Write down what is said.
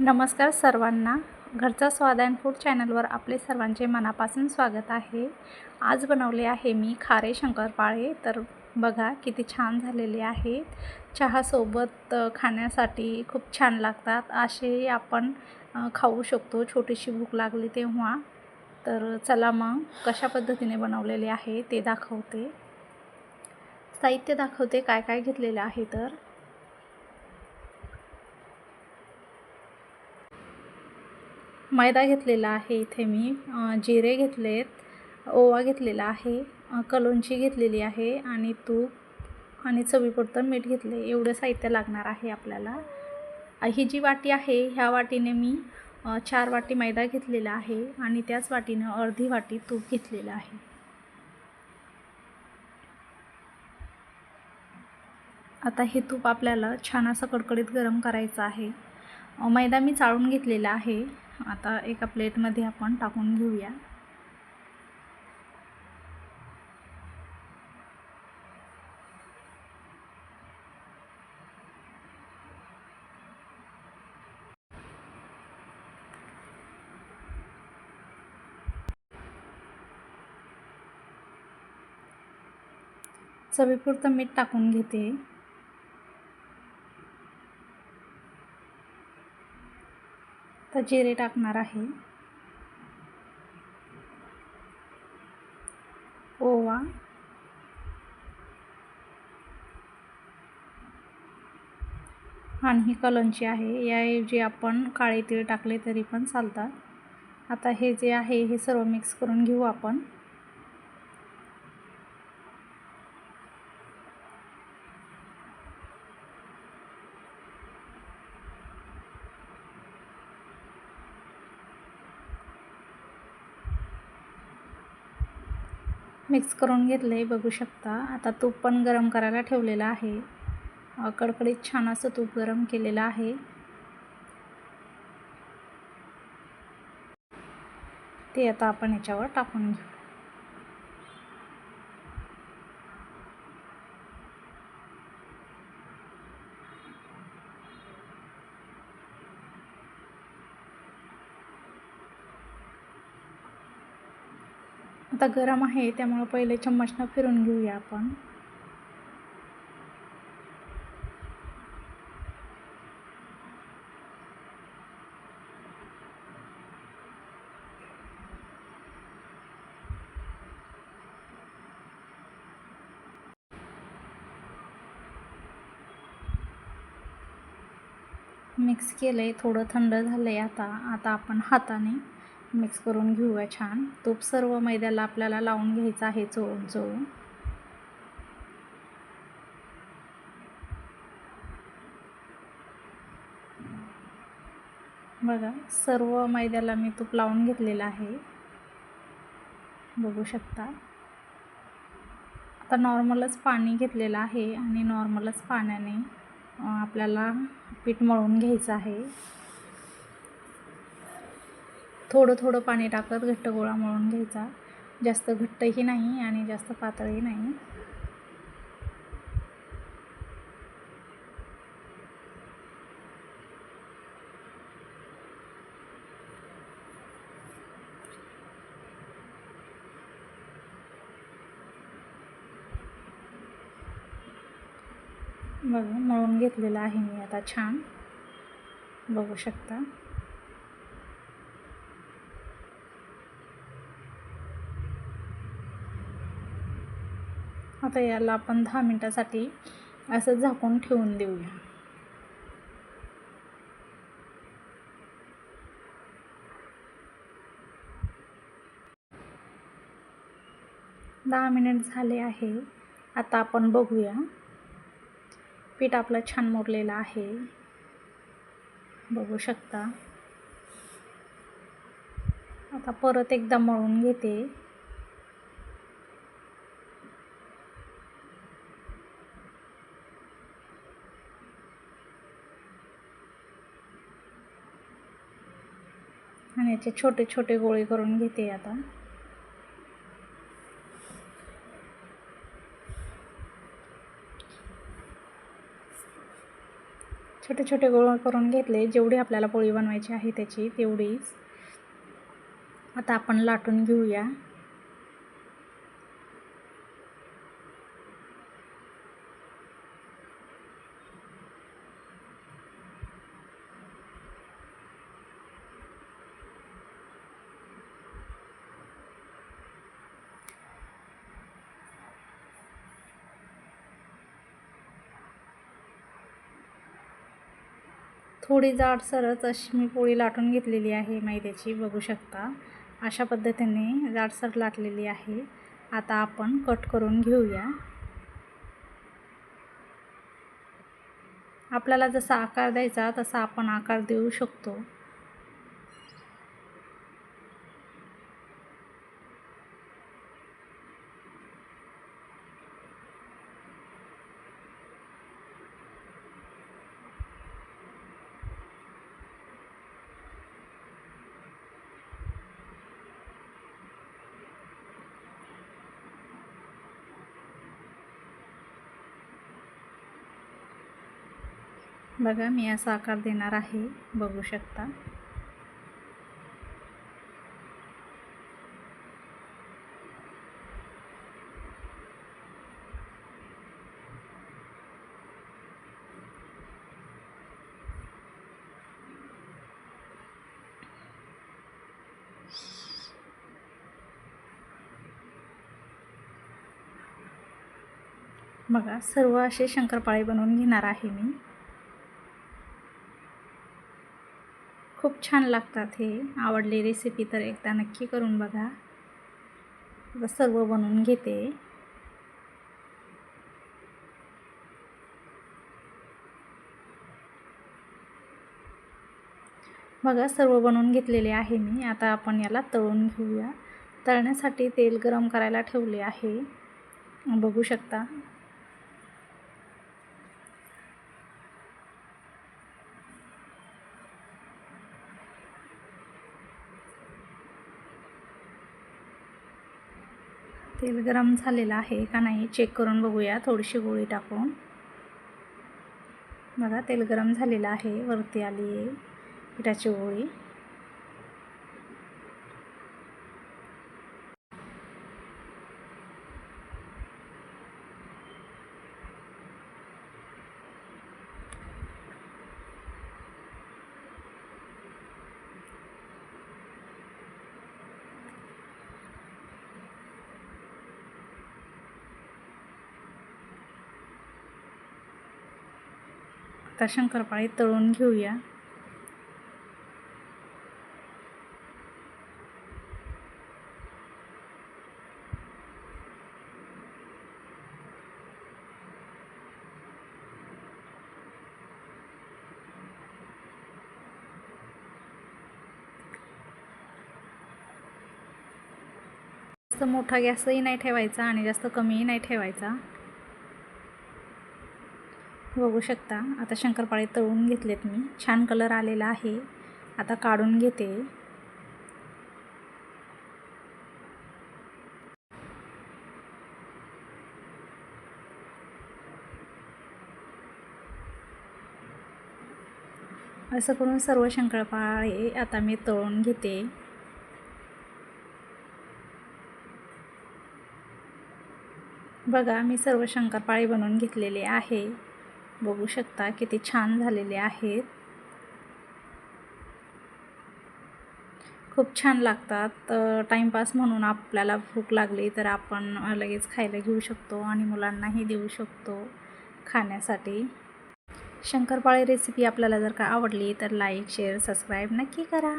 नमस्कार सर्वांना. घरचा स्वाद अँड फूड चॅनलवर आपले सर्वांचे मनापासून स्वागत आहे. आज बनवले आहे मी खारे शंकरपाळे. तर बघा किती छान झालेले आहेत. चहासोबत खाण्यासाठी खूप छान लागतात. असे आपण खाऊ शकतो छोटीशी भूक लागली तेव्हा. तर चला मग कशा पद्धतीने बनवलेले आहे ते दाखवते. साहित्य दाखवते काय काय घेतलेलं आहे. तर मैदा घेतलेला आहे इथे मी, जिरे घेतलेत, ओवा घेतलेला आहे, कलोंजी घेतलेली आहे आणि तूप आणि चवीपुरतं मीठ घेतले. एवढं साहित्य लागणार आहे आपल्याला. ही जी वाटी आहे ह्या वाटीने मी 4 वाटी मैदा घेतलेला आहे आणि त्याच वाटीनं अर्धी वाटी तूप घेतलेलं आहे. आता हे तूप आपल्याला छान असं कडकडीत गरम करायचं आहे. मैदा मी चाळून घेतलेला आहे. आता एका प्लेटमध्ये आपण टाकून घेऊया. चवीपुरतं मीठ टाकून घेते. तर जिरे टाकणार आहे, ओवा, आणि ही कलोंजी आहे. याऐवजी आपण काळे तीळ टाकले तरी पण चालतात. आता हे जे आहे हे सर्व मिक्स करून घेऊ आपण. मिक्स करून घेतले बघू शकता. आता तूप पण गरम करायला ठेवलेलं आहे. कडकडीत छान असं तूप गरम केलेलं आहे. ते आता आपण याच्यावर टाकून घेऊ. आता गरम आहे त्यामुळे पहिले चम्मचनं फिरून घेऊया आपण. मिक्स केलं आहे, थोडं थंड झालं आहे. आता आपण हाताने मिक्स करून घेऊया छान. तूप सर्व मैद्याला आपल्याला लावून घ्यायचं आहे चोळून चोळून. बघा सर्व मैद्याला मी तूप लावून घेतलेलं आहे, बघू शकता. आता नॉर्मलच पाणी घेतलेलं आहे आणि नॉर्मलच पाण्याने आपल्याला पीठ मळून घ्यायचं आहे. थोडं थोडं पाणी टाकत घट्ट गोळा मळून घ्यायचा. जास्त घट्टही नाही आणि जास्त पातळही नाही. बघा मळून घेतलेलं आहे मी आता छान, बघू शकता. आता याला आपण 10 मिनिटासाठी असं झाकून ठेवून देऊया. दहा मिनिट झाले आहे. आता आपण बघूया. पीठ आपलं छान मुरलेलं आहे, बघू शकता. आता परत एकदा मळून घेते. आणि याचे छोटे छोटे गोळे करून घेते. आता छोटे छोटे छोटे गोळे करून घेतले. जेवढी आपल्याला पोळी बनवायची आहे त्याची तेवढीच. आता आपण लाटून घेऊया. थोडी जाडसरच अशी मी पोळी लाटून घेतलेली आहे मैद्याची, बघू शकता. अशा पद्धतीने जाडसर लाटलेली आहे. आता आपण कट करून घेऊया. आपल्याला जसा आकार द्यायचा तसा आपण आकार देऊ शकतो. बघा मी असा आकार देणार आहे, बघू शकता. बघा सर्व असे शंकरपाळे बनवून घेणार आहे मी. खूप छान लागतात हे. आवडली रेसिपी तर एकदा नक्की करून बघा. आता सर्व बनवून घेते. बघा सर्व बनवून घेतलेले आहे मी. आता आपण याला तळून घेऊया. तळण्यासाठी तेल गरम करायला ठेवले आहे, बघू शकता. तेल गरम झालेलं आहे का नाही चेक करून बघूया, थोडीशी गोळी टाकून. बघा तेल गरम झालेलं आहे, वरती आली आहे पिठाची गोळी. आता शंकरपाळे तळून घेऊया. जास्त मोठा गॅसही नाही ठेवायचा आणि जास्त कमीही नाही ठेवायचा, बघू शकता. आता शंकरपाळे तळून घेतलेत मी. छान कलर आलेला आहे. आता काढून घेते. असं करून सर्व शंकरपाळे आता मी तळून घेते. बघा मी सर्व शंकरपाळे बनवून घेतलेले आहे, बघू शकता किती छान झालेले आहेत. खूप छान लागतात. टाईमपास म्हणून आपल्याला भूक लागली तर आपण लगेच खायला घेऊ शकतो आणि मुलांनाही देऊ शकतो खाण्यासाठी. शंकरपाळे रेसिपी आपल्याला जर का आवडली तर लाईक शेअर सबस्क्राईब नक्की करा.